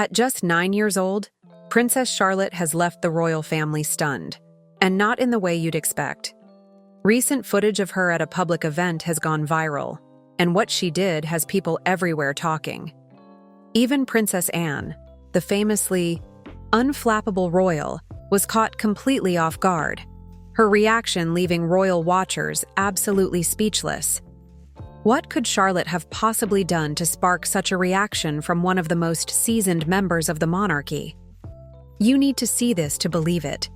At just 9 years old, Princess Charlotte has left the royal family stunned, and not in the way you'd expect. Recent footage of her at a public event has gone viral, and what she did has people everywhere talking. Even Princess Anne, the famously unflappable royal, was caught completely off guard, her reaction leaving royal watchers absolutely speechless. What could Charlotte have possibly done to spark such a reaction from one of the most seasoned members of the monarchy? You need to see this to believe it.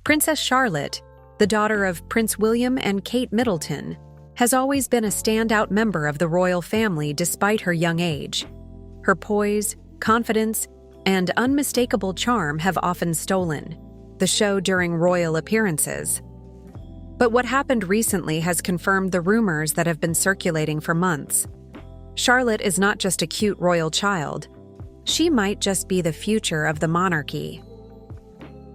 Princess Charlotte, the daughter of Prince William and Kate Middleton, has always been a standout member of the royal family despite her young age. Her poise, confidence, and unmistakable charm have often stolen the show during royal appearances. But what happened recently has confirmed the rumors that have been circulating for months. Charlotte is not just a cute royal child. She might just be the future of the monarchy.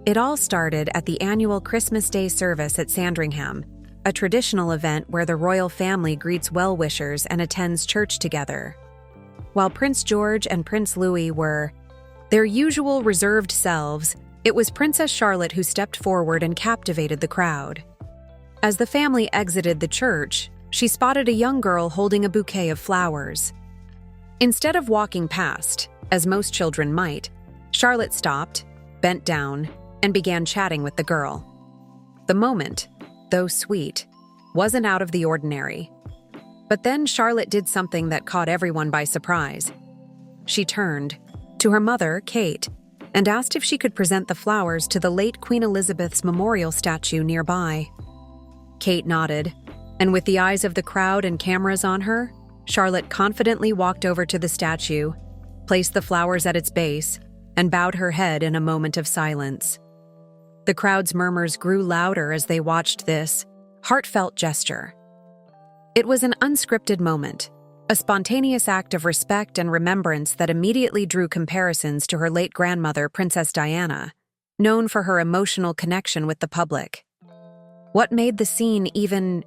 It all started at the annual Christmas Day service at Sandringham, a traditional event where the royal family greets well-wishers and attends church together. While Prince George and Prince Louis were their usual reserved selves, it was Princess Charlotte who stepped forward and captivated the crowd. As the family exited the church, she spotted a young girl holding a bouquet of flowers. Instead of walking past, as most children might, Charlotte stopped, bent down, and began chatting with the girl. The moment, though sweet, wasn't out of the ordinary. But then Charlotte did something that caught everyone by surprise. She turned to her mother, Kate, and asked if she could present the flowers to the late Queen Elizabeth's memorial statue nearby. Kate nodded, and with the eyes of the crowd and cameras on her, Charlotte confidently walked over to the statue, placed the flowers at its base, and bowed her head in a moment of silence. The crowd's murmurs grew louder as they watched this heartfelt gesture. It was an unscripted moment, a spontaneous act of respect and remembrance that immediately drew comparisons to her late grandmother, Princess Diana, known for her emotional connection with the public. What made the scene even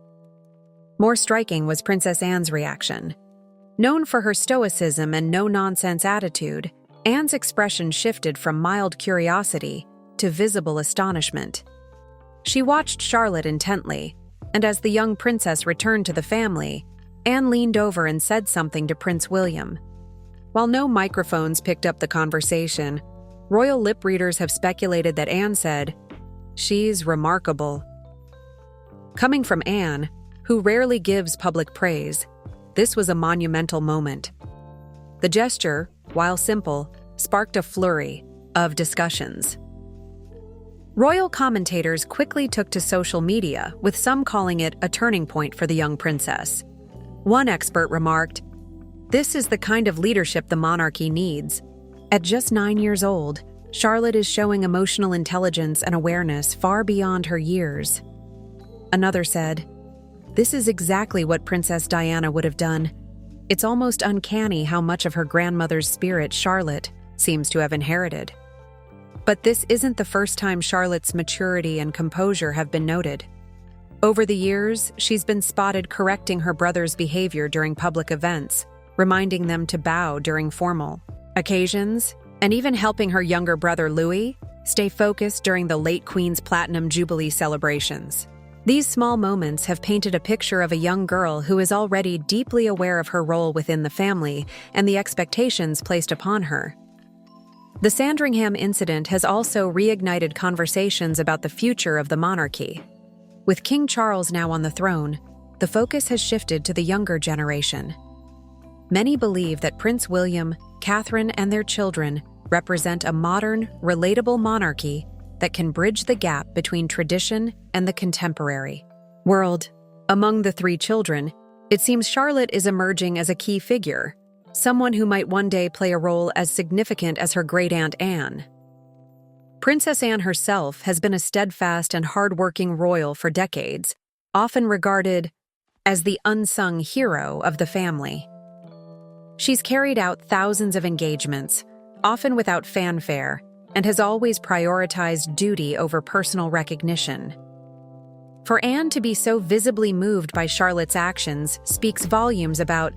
more striking was Princess Anne's reaction. Known for her stoicism and no-nonsense attitude, Anne's expression shifted from mild curiosity to visible astonishment. She watched Charlotte intently, and as the young princess returned to the family, Anne leaned over and said something to Prince William. While no microphones picked up the conversation, royal lip readers have speculated that Anne said, "She's remarkable." Coming from Anne, who rarely gives public praise, this was a monumental moment. The gesture, while simple, sparked a flurry of discussions. Royal commentators quickly took to social media, with some calling it a turning point for the young princess. One expert remarked, "This is the kind of leadership the monarchy needs." At just 9 years old, Charlotte is showing emotional intelligence and awareness far beyond her years. Another said, "This is exactly what Princess Diana would have done. It's almost uncanny how much of her grandmother's spirit Charlotte seems to have inherited." But this isn't the first time Charlotte's maturity and composure have been noted. Over the years, she's been spotted correcting her brother's behavior during public events, reminding them to bow during formal occasions, and even helping her younger brother Louis stay focused during the late Queen's Platinum Jubilee celebrations. These small moments have painted a picture of a young girl who is already deeply aware of her role within the family and the expectations placed upon her. The Sandringham incident has also reignited conversations about the future of the monarchy. With King Charles now on the throne, the focus has shifted to the younger generation. Many believe that Prince William, Catherine, and their children represent a modern, relatable monarchy that can bridge the gap between tradition and the contemporary world. Among the three children, it seems Charlotte is emerging as a key figure, someone who might one day play a role as significant as her great-aunt Anne. Princess Anne herself has been a steadfast and hard-working royal for decades, often regarded as the unsung hero of the family. She's carried out thousands of engagements, often without fanfare, and has always prioritized duty over personal recognition. For Anne to be so visibly moved by Charlotte's actions speaks volumes about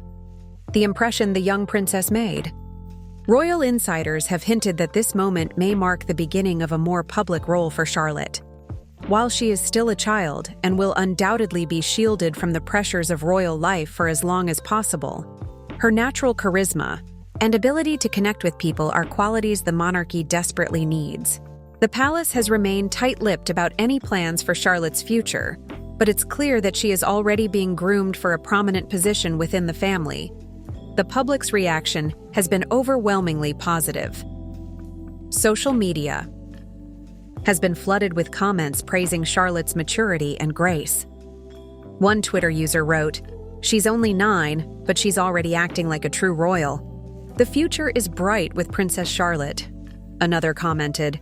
the impression the young princess made. Royal insiders have hinted that this moment may mark the beginning of a more public role for Charlotte. While she is still a child and will undoubtedly be shielded from the pressures of royal life for as long as possible, her natural charisma and ability to connect with people are qualities the monarchy desperately needs. The palace has remained tight-lipped about any plans for Charlotte's future, but it's clear that she is already being groomed for a prominent position within the family. The public's reaction has been overwhelmingly positive. Social media has been flooded with comments praising Charlotte's maturity and grace. One Twitter user wrote, "She's only 9, but she's already acting like a true royal. The future is bright with Princess Charlotte." Another commented,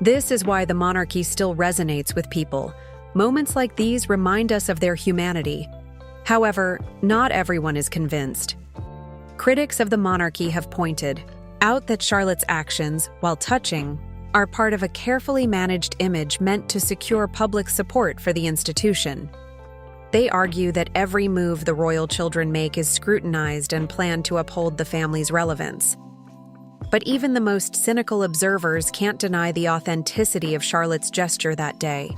"This is why the monarchy still resonates with people. Moments like these remind us of their humanity." However, not everyone is convinced. Critics of the monarchy have pointed out that Charlotte's actions, while touching, are part of a carefully managed image meant to secure public support for the institution. They argue that every move the royal children make is scrutinized and planned to uphold the family's relevance. But even the most cynical observers can't deny the authenticity of Charlotte's gesture that day.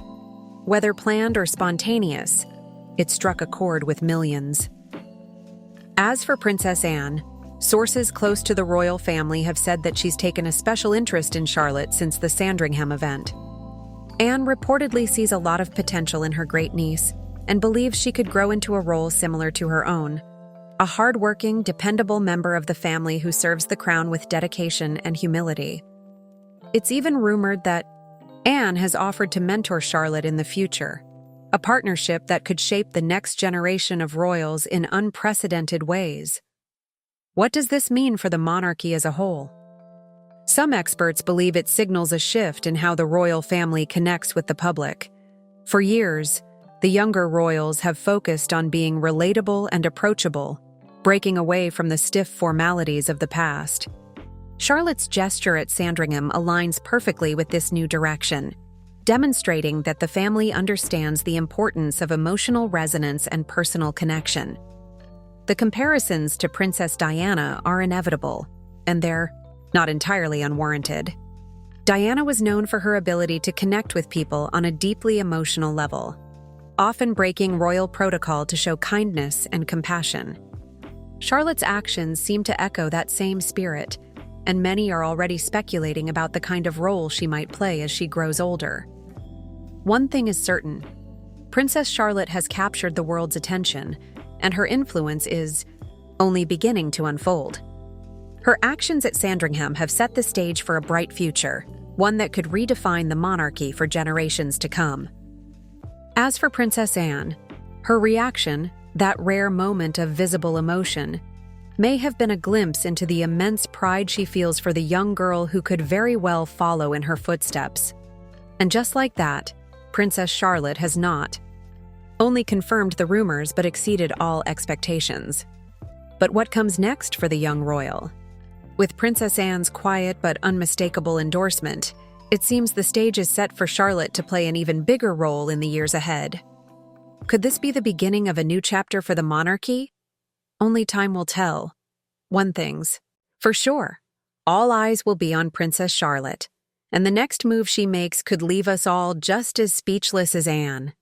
Whether planned or spontaneous, it struck a chord with millions. As for Princess Anne, sources close to the royal family have said that she's taken a special interest in Charlotte since the Sandringham event. Anne reportedly sees a lot of potential in her great niece and believes she could grow into a role similar to her own. A hardworking, dependable member of the family who serves the crown with dedication and humility. It's even rumored that Anne has offered to mentor Charlotte in the future, a partnership that could shape the next generation of royals in unprecedented ways. What does this mean for the monarchy as a whole? Some experts believe it signals a shift in how the royal family connects with the public. For years, the younger royals have focused on being relatable and approachable, breaking away from the stiff formalities of the past. Charlotte's gesture at Sandringham aligns perfectly with this new direction, demonstrating that the family understands the importance of emotional resonance and personal connection. The comparisons to Princess Diana are inevitable, and they're not entirely unwarranted. Diana was known for her ability to connect with people on a deeply emotional level, often breaking royal protocol to show kindness and compassion. Charlotte's actions seem to echo that same spirit, and many are already speculating about the kind of role she might play as she grows older. One thing is certain: Princess Charlotte has captured the world's attention, and her influence is only beginning to unfold. Her actions at Sandringham have set the stage for a bright future, one that could redefine the monarchy for generations to come. As for Princess Anne, her reaction, that rare moment of visible emotion, may have been a glimpse into the immense pride she feels for the young girl who could very well follow in her footsteps. And just like that, Princess Charlotte has not only confirmed the rumors but exceeded all expectations. But what comes next for the young royal? With Princess Anne's quiet but unmistakable endorsement, it seems the stage is set for Charlotte to play an even bigger role in the years ahead. Could this be the beginning of a new chapter for the monarchy? Only time will tell. One thing's for sure: all eyes will be on Princess Charlotte, and the next move she makes could leave us all just as speechless as Anne.